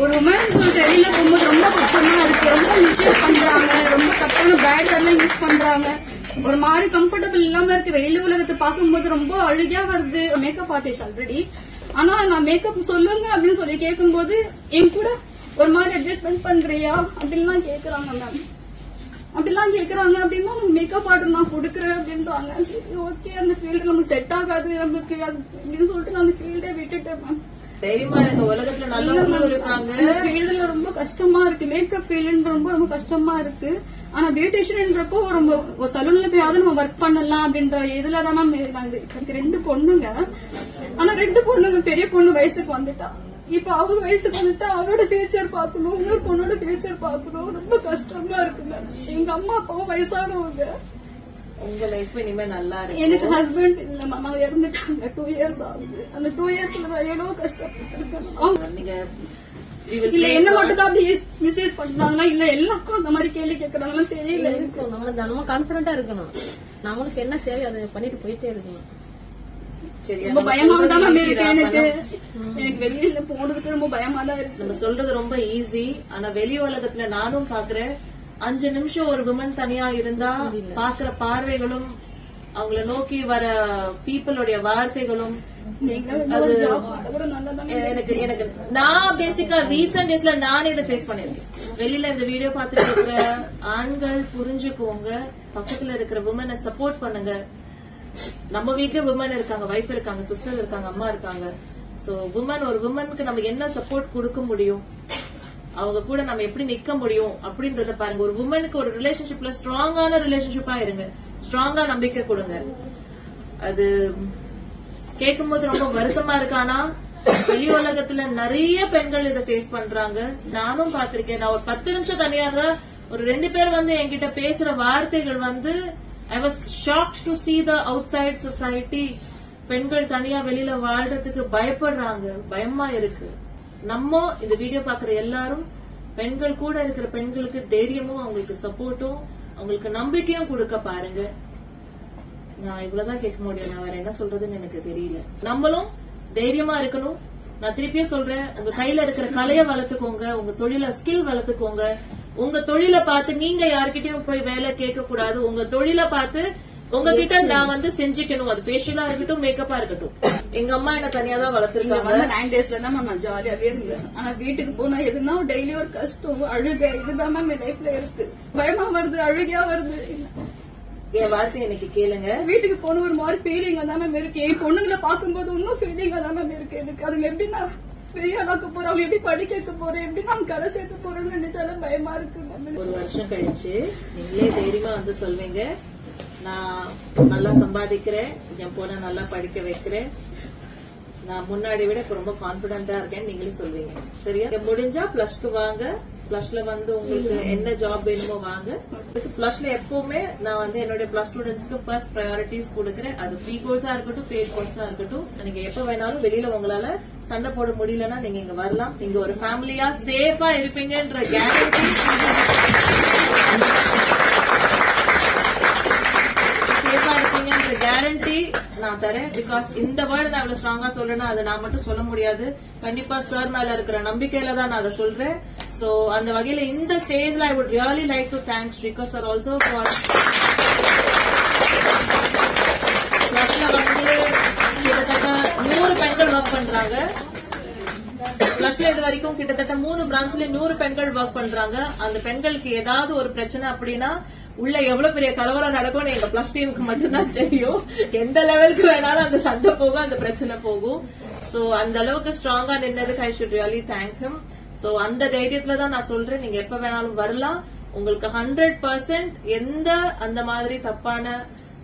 ஒரு உமன் சொல்லிட்டு வெளியில போகும்போது ரொம்ப கஷ்டமா இருக்கு. ரொம்ப மிஸ்யூஸ் பண்றாங்க, ரொம்ப தப்பான பேட் எல்லாம் யூஸ் பண்றாங்க. ஒரு மாதிரி கம்ஃபர்டபிள் இல்லாம இருக்கு. வெளியில உலகத்தை பார்க்கும்போது ரொம்ப அழுகியா வருது. Makeup artist already. ஆனா நான் மேக்கப் சொல்லுங்க அப்படின்னு சொல்லி கேட்கும்போது என் கூட ஒரு மாதிரி அட்ஜஸ்ட்மெண்ட் பண்றியா அப்படின்லாம் கேக்குறாங்க மேம். அப்படிலாம் கேக்குறாங்க. அப்படின்னா மேக்கப் ஆர்டர் நான் கொடுக்குறேன் அப்படின்றாங்க. சரி ஓகே, அந்த ஃபீல்டு நமக்கு செட் ஆகாது நமக்கு அப்படின்னு சொல்லிட்டு நான் அந்த ஃபீல்டே விட்டுட்டேன் மேம். தைரியமா இருக்க, உலகத்துல நல்லவங்களும் இருக்காங்க. ஃபீல்டுல ரொம்ப கஷ்டமா இருக்கு. மேக்கப் ஃபீல்டு ரொம்ப ரொம்ப கஷ்டமா இருக்கு. ஆனா பியூட்டிஷியன்றப்போ ரொம்ப சலூன்ல போயாவது நம்ம ஒர்க் பண்ணலாம் அப்படின்ற இதுலதான் மேம் நாங்க. எனக்கு 2 பொண்ணுங்க. ஆனா 2 பொண்ணுங்க, பெரிய பொண்ணு வயசுக்கு வந்துட்டா. இப்ப அவங்க வயசுக்கு வந்துட்டா அவளோட ஃபியூச்சர் பாக்கணும், இன்னொரு பொண்ணோட ஃபியூச்சர் பாக்கணும். ரொம்ப கஷ்டமா இருக்கு மேம். எங்க அம்மா அப்பாவும் வயசானவங்க. உங்க லைஃப் இனிமே நல்லா இருக்கு. எனக்கு ஹஸ்பண்ட் இல்ல மேம், அவங்க இறந்துட்டாங்க. 2 இயர்ஸ் ஆகுது. அந்த 2 இயர்ஸ்ல நான் எவ்வளவு கஷ்டப்பட்டிருக்கேன். நீங்க இல்ல என்ன மட்டும் தான் அப்படி மிஸ்யூஸ் பண்றாங்களா, இல்ல எல்லாருக்கும் அந்த மாதிரி கேள்வி கேட்கறாங்களா தெரியல. இருக்கும் நம்ம தினமும் கான்பிடண்டா இருக்கணும். நம்மளுக்கு என்ன தேவையோ அதை பண்ணிட்டு போயிட்டே இருக்கணும். ரொம்ப பயமா தான் மேம் இருக்கு. எனக்கு வெளியில போனதுக்கு ரொம்ப பயமா தான் இருக்கு. நம்ம சொல்றது ரொம்ப ஈஸி. ஆனா வெளி உலகத்துல நானும் பாக்குறேன். 5 நிமிஷம் ஒரு விமன் தனியா இருந்தா பாக்குற பார்வைகளும் அவங்கள நோக்கி வர பீப்புளுடைய வார்த்தைகளும் எனக்கு நான் பேசிக்கா ரீசன்ட் டேஸ்ல நானே இதை ஃபேஸ் பண்ணிருக்கேன். வெளியில இந்த வீடியோ பார்த்துட்டு இருக்கிற ஆண்கள் புரிஞ்சுக்கோங்க, பக்கத்துல இருக்கிற விமனை சப்போர்ட் பண்ணுங்க. நம்ம வீட்டுல விமன் இருக்காங்க, வைஃப் இருக்காங்க, சிஸ்டர் இருக்காங்க, அம்மா இருக்காங்க. சோ ஒரு விமனுக்கு நம்ம என்ன சப்போர்ட் கொடுக்க முடியும், அவங்க கூட நம்ம எப்படி நிக்க முடியும் அப்படின்றத பாருங்க. ஒரு விமனுக்கு ஒரு ரிலேஷன்ஷிப்ல ஸ்ட்ராங்கான ரிலேஷன்ஷிப்பா இருங்க, ஸ்ட்ராங்கா நம்பிக்கை கொடுங்க. அது கேட்கும் போது ரொம்ப வருத்தமா இருக்கானா, வெளி உலகத்துல நிறைய பெண்கள் இதை ஃபேஸ் பண்றாங்க. நானும் பாத்திருக்கேன். நான் ஒரு 10 நிமிஷம் தனியா இருந்தா ஒரு 2 பேர் வந்து என்கிட்ட பேசுற வார்த்தைகள் வந்து I was shocked to see the outside society. பெண்கள் தனியா வெளியில வாழ்றதுக்கு பயப்படுறாங்க, பயமா இருக்கு. நம்ம இந்த வீடியோ பாக்குற எல்லாரும் பெண்கள் கூட இருக்கிற பெண்களுக்கு தைரியமும் அவங்களுக்கு சப்போர்ட்டும் அவங்களுக்கு நம்பிக்கையும் கொடுக்க பாருங்க. நான் இவ்வளவுதான் கேட்க முடியும். நான் வேற என்ன சொல்றதுன்னு எனக்கு தெரியல. நம்மளும் தைரியமா இருக்கணும். நான் திருப்பியும் சொல்றேன், உங்க கையில இருக்கிற கலையை வளர்த்துக்கோங்க, உங்க தொழில ஸ்கில் வளர்த்துக்கோங்க. உங்க தொழிலை பார்த்து நீங்க யாருக்கிட்டயும் போய் வேலை கேட்க கூடாது. உங்க தொழிலை பார்த்து உங்ககிட்ட நான் வந்து செஞ்சுக்கணும். அது ஃபேஷியலா இருக்கட்டும், மேக்கப்பா இருக்கட்டும். எங்க அம்மா என்ன தனியா தான் வளர்த்துருக்காங்க. 9 டேஸ்ல தான் மேம் நான் ஜாலியாவே இருந்தேன். ஆனா வீட்டுக்கு போனா எதுனா டெய்லி ஒரு கஷ்டம், அழுக, இதுதான் மேம் என் லைஃப்ல இருக்கு. பயமா வருது, அழுகையா வருது. என் வார்த்தை எனக்கு கேளுங்க. வீட்டுக்கு போன ஒரு மாதிரி ஃபீலிங் தான் மேம் இருக்கு. என் பொண்ணுங்களை பாக்கும்போது இன்னும் ஃபீலிங் தான் மேம் இருக்கு எனக்கு. அதுல எப்படி நான் பெரிய ஆளாக்க போறேன், அவங்க எப்படி படிக்க வைக்க போறேன், எப்படி நான் கரை சேர்க்க போறேன்னு நினைச்சாலும் பயமா இருக்கு மேம். ஒரு வருஷம் கழிச்சு நீங்களே தைரியமா வந்து சொல்வீங்க, நான் நல்லா சம்பாதிக்கிறேன், என் பொண்ணை நல்லா படிக்க வைக்கிறேன், நான் முன்னாடி விட இப்ப ரொம்ப கான்பிடண்டா இருக்கேன் நீங்களே சொல்வீங்க. சரியா? முடிஞ்சா பிளஸ்க்கு வாங்க. பிளஸ்ல வந்து உங்களுக்கு என்ன ஜாப் வேணுமோ வாங்க. பிளஸ்ல எப்பவுமே நான் வந்து என்னுடைய பிளஸ் ஸ்டூடெண்ட்ஸ்க்கு ஃபர்ஸ்ட் ப்ரையாரிட்டிஸ் கொடுக்கறேன். அது ஃப்ரீ கோர்ஸா இருக்கட்டும், பெய்ட் கோர்ஸா இருக்கட்டும். நீங்க எப்ப வேணாலும் வெளியில உங்களால சண்டை போட முடியலன்னா நீங்க இங்க வரலாம். நீங்க ஒரு ஃபேமிலியா சேஃபா இருப்பீங்கன்ற கேரண்டி கேரண்டி நான் தரேன். பிகாஸ் இந்த வேர்டு நான் இவ்வளவு ஸ்ட்ராங்கா சொல்றேன்னா அதை நான் மட்டும் சொல்ல முடியாது. கண்டிப்பா சார் மேல இருக்கிற நம்பிக்கையில தான் நான் அதை சொல்றேன். சோ அந்த வகையில இந்த ஸ்டேஜ்ல I would really like to thank Srikar sir also for பிளஸ்ல வந்து கிட்டத்தட்ட 100 பெண்கள் ஒர்க் பண்றாங்க. பிளஸ்ல இது வரைக்கும் கிட்டத்தட்ட 3 பிரான்ச்ல 100 பெண்கள் ஒர்க் பண்றாங்க. அந்த பெண்களுக்கு ஏதாவது ஒரு பிரச்சனை அப்படின்னா உள்ள எவ்வளவு பெரிய கலவரம் நடக்கும்னு எங்க பிளஸ் டீமுக்கு மட்டும்தான் தெரியும். எந்த லெவலுக்கு வேணாலும் அந்த சண்டை போகும், அந்த பிரச்சனை போகும். சோ அந்த அளவுக்கு ஸ்ட்ராங்கா நின்னதுக்கு I should really thank him. So அந்த தைரியத்துல தான் நான் சொல்றேன், நீங்க எப்ப வேணாலும் வரலாம். உங்களுக்கு 100% எந்த அந்த மாதிரி தப்பான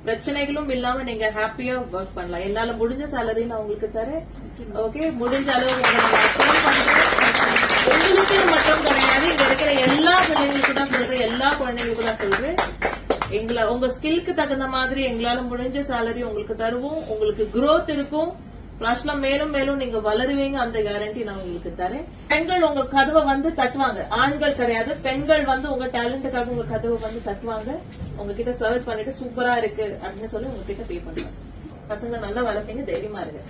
பிரச்சனைகளும் இல்லாம நீங்க ஹாப்பியா ஒர்க் பண்ணலாம். என்னால முடிஞ்ச சேலரி நான் உங்களுக்கு தரேன். ஓகே, முடிஞ்ச அளவு உங்களுக்கு மட்டும் கிடையாது, இங்க இருக்கிற எல்லா பிள்ளைங்களுக்கும் தான் சொல்றேன், எல்லா குழந்தைங்களுக்கும் தான் சொல்றேன். உங்க ஸ்கில்க்கு தகுந்த மாதிரி எங்களால முடிஞ்ச சேலரி உங்களுக்கு தருவோம். உங்களுக்கு growth இருக்கும். பிளஸ்ல மேலும் மேலும் நீங்க வளருவீங்க, அந்த கேரண்டி நான் உங்களுக்கு தரேன். பெண்கள் உங்க கதவை வந்து தட்டுவாங்க, ஆண்கள் கிடையாது. பெண்கள் வந்து உங்க டேலண்ட்டுக்காக உங்க கதவை வந்து தட்டுவாங்க. உங்ககிட்ட சர்வீஸ் பண்ணிட்டு சூப்பரா இருக்கு அப்படின்னு சொல்லி உங்ககிட்ட பே பண்ணுவாங்க. பசங்க நல்லா வளர்ப்பீங்க, தைரியமா இருக்கு.